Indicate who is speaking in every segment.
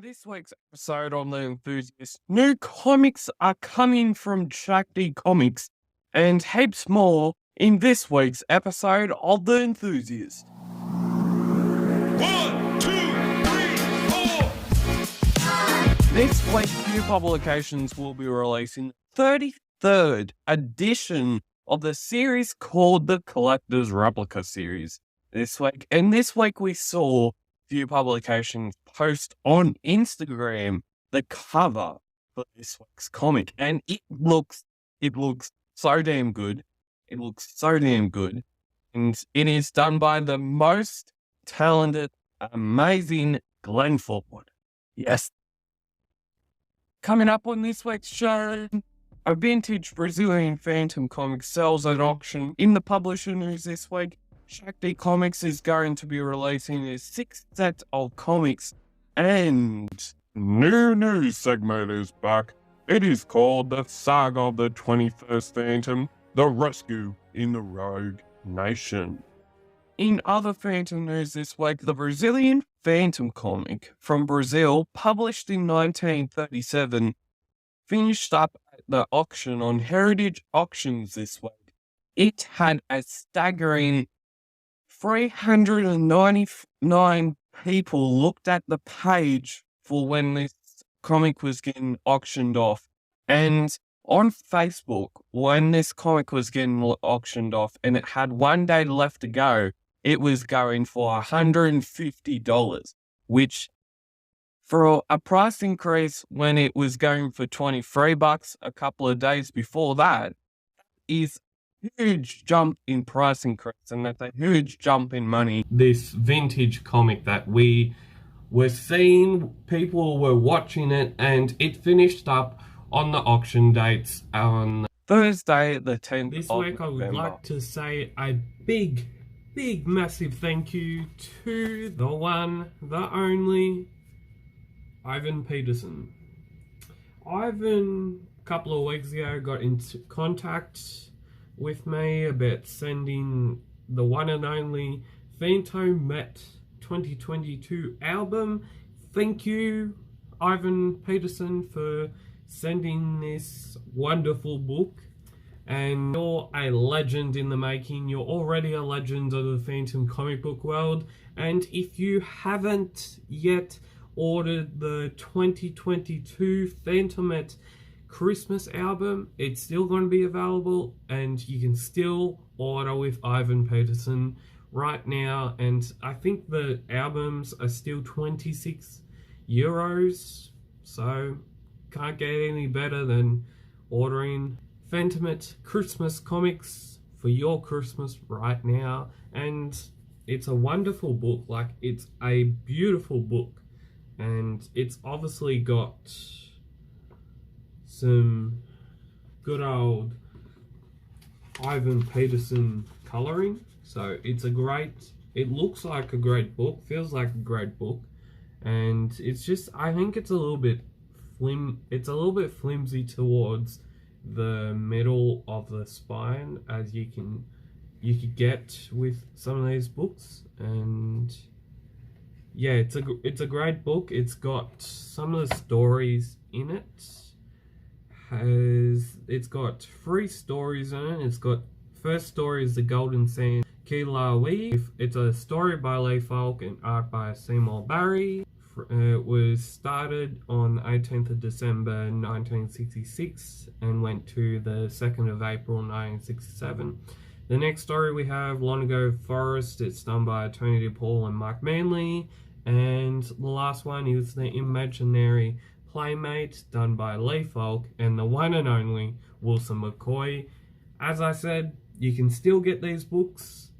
Speaker 1: this week's episode on The Enthusiast, new comics are coming from Shakti Comics and heaps more in this week's episode of The Enthusiast.
Speaker 2: 1, 2, 3, 4.
Speaker 1: This week, Few Publications will be releasing the 33rd edition of the series called the Collector's Replica series this week. And this week we saw Few Publications post on Instagram the cover for this week's comic, and it looks so damn good. It looks so damn good, and it is done by the most talented, amazing Glenn Ford. Yes. Coming up on this week's show, a vintage Brazilian Phantom Comics sells at auction. In the publisher news this week, Shakti Comics is going to be releasing a 6th set of comics, and new news segment is back. It is called The Saga of the 21st Phantom, The Rescue in the Rogue Nation. In other Phantom news this week, the Brazilian Phantom comic from Brazil, published in 1937, finished up at the auction on Heritage Auctions this week. It had a staggering 399 people looked at the page for when this comic was getting auctioned off. And on Facebook, when this comic was getting auctioned off and it had 1 day left to go, it was going for $150, which for a price increase when it was going for $23 a couple of days before that is huge jump in price increase, and that's a huge jump in money. This vintage comic that we were seeing, people were watching it, and it finished up on the auction dates on Thursday the 10th
Speaker 3: This
Speaker 1: of
Speaker 3: week I would
Speaker 1: November.
Speaker 3: like to say a big massive thank you to the one, the only, Ivan Peterson. Ivan, a couple of weeks ago, got into contact with me about sending the one and only Phantom Met 2022 album. Thank you, Ivan Peterson, for sending this wonderful book. And you're a legend in the making. You're already a legend of the Phantom comic book world. And if you haven't yet ordered the 2022 Phantom Met Christmas album, it's still going to be available, and you can still order with Ivan Peterson right now. And I think the albums are still €26, so can't get any better than ordering Phantom Met Christmas comics for your Christmas right now. And it's a wonderful book. Like, it's a beautiful book, and it's obviously got some good old Ivan Peterson coloring, so it looks like a great book, feels like a great book, and it's just, I think it's a little bit flimsy towards the middle of the spine, as you could get with some of these books. And yeah, it's a great book. It's got some of the stories in it. It's got 3 stories in it. It's got, first story is The Golden Sand Kilauea. It's a story by Lee Falk and art by Seymour Barry. It was started on 18th of December 1966 and went to the 2nd of April 1967. The next story we have Lonago Forest. It's done by Tony DePaul and Mike Manley. And the last one is The Imaginary Playmate, done by Lee Falk and the one and only Wilson McCoy. As I said, you can still get these books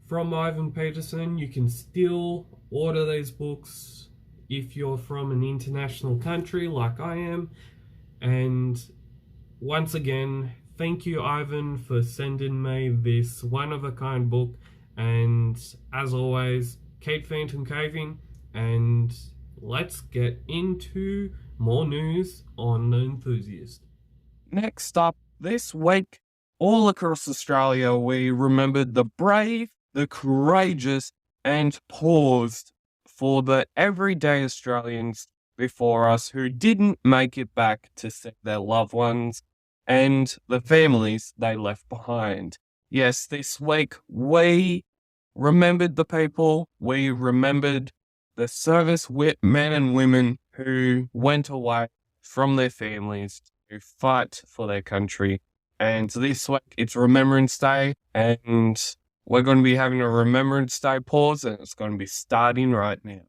Speaker 3: from Ivan Peterson. You can still order these books if you're from an international country like I am. And once again, thank you, Ivan, for sending me this one-of-a-kind book. And as always, keep Phantom Caving, and let's get into more news on The Enthusiast.
Speaker 1: Next up, this week, all across Australia, we remembered the brave, the courageous, and paused for the everyday Australians before us who didn't make it back to see their loved ones and the families they left behind. Yes, this week we remembered the people, we remembered the service men and women who went away from their families to fight for their country. And this week it's Remembrance Day, and we're going to be having a Remembrance Day pause, and it's going to be starting right now.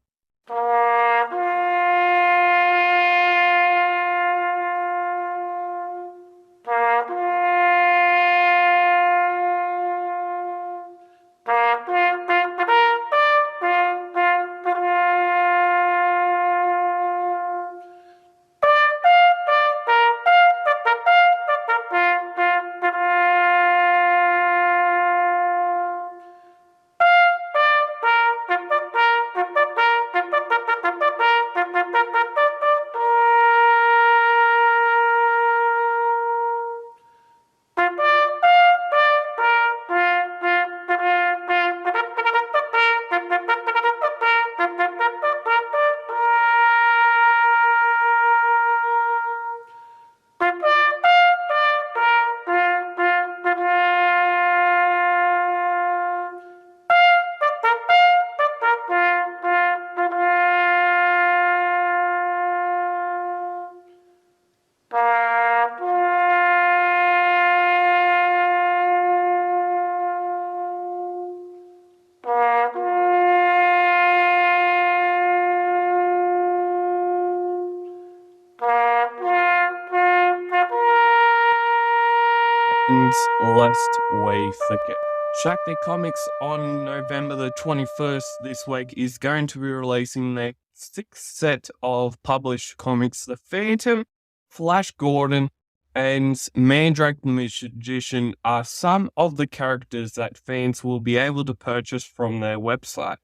Speaker 1: And lest we forget, Shakti Comics on November the 21st this week is going to be releasing their 6th set of published comics. The Phantom, Flash Gordon, and Mandrake the Magician are some of the characters that fans will be able to purchase from their website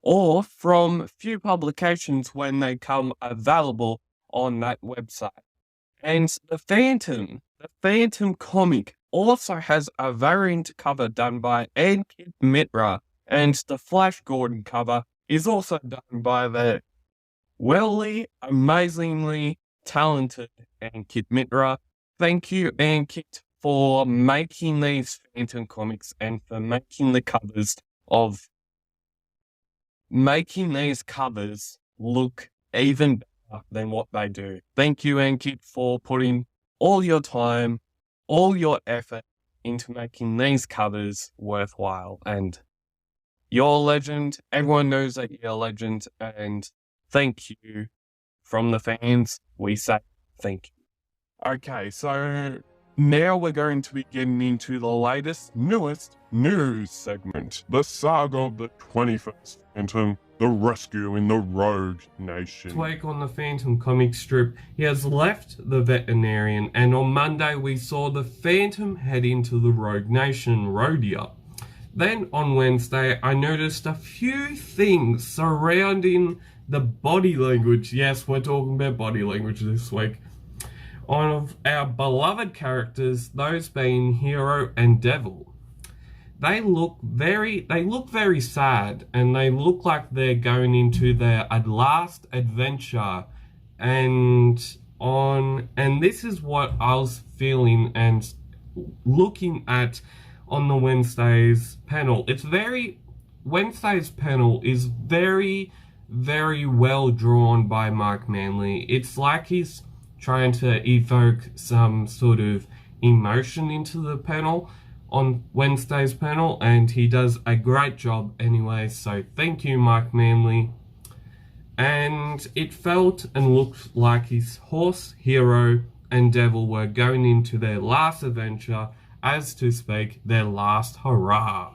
Speaker 1: or from Few Publications when they come available on that website. And the Phantom comic also has a variant cover done by Ankit Mitra, and the Flash Gordon cover is also done by the amazingly talented Ankit Mitra. Thank you, Ankit, for making these Phantom comics and for making these covers look even better than what they do. Thank you, Ankit, for putting all your time, all your effort into making these covers worthwhile. And you're a legend. Everyone knows that you're a legend. And thank you from the fans. We say thank you. Okay, so now we're going to be getting into the latest, newest news segment. The saga of the 21st Phantom, the rescue in the Rogue Nation.
Speaker 3: This week on the Phantom comic strip, he has left the veterinarian, and on Monday we saw the Phantom head into the Rogue Nation rodeo. Then on Wednesday, I noticed a few things surrounding the body language. Yes, we're talking about body language this week. Of our beloved characters, those being Hero and Devil. They look very sad, and they look like they're going into their last adventure. And this is what I was feeling and looking at on the Wednesday's panel. Wednesday's panel is very, very well drawn by Mike Manley. It's like he's trying to evoke some sort of emotion into the panel on Wednesday's panel, and he does a great job anyway, so thank you, Mike Manley. And it felt and looked like his horse, Hero, and Devil were going into their last adventure, as to speak, their last hurrah.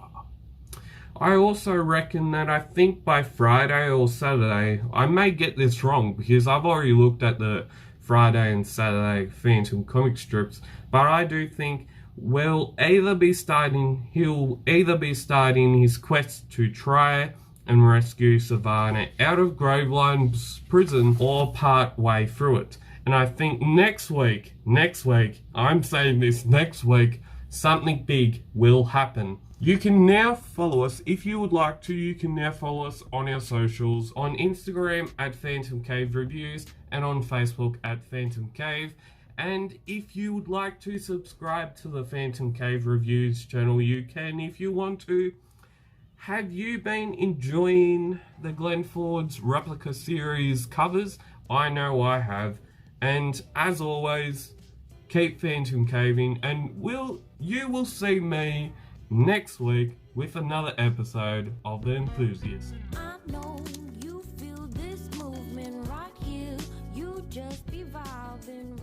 Speaker 3: I also reckon that I think by Friday or Saturday, I may get this wrong because I've already looked at the Friday and Saturday Phantom comic strips, but I do think he'll either be starting his quest to try and rescue Savannah out of Graveline's prison or part way through it. And I think next week, I'm saying this, next week, something big will happen. You can now follow us, if you would like to, you can now follow us on our socials, on Instagram at phantomcavereviews and on Facebook at phantomcave. And if you would like to subscribe to the Phantom Cave Reviews channel, you can if you want to. Have you been enjoying the Glenn FORDS replica series covers? I know I have. And as always, keep phantom caving, and you will see me next week with another episode of The Enthusiast.
Speaker 4: I know you feel this movement right here. You just be vibing.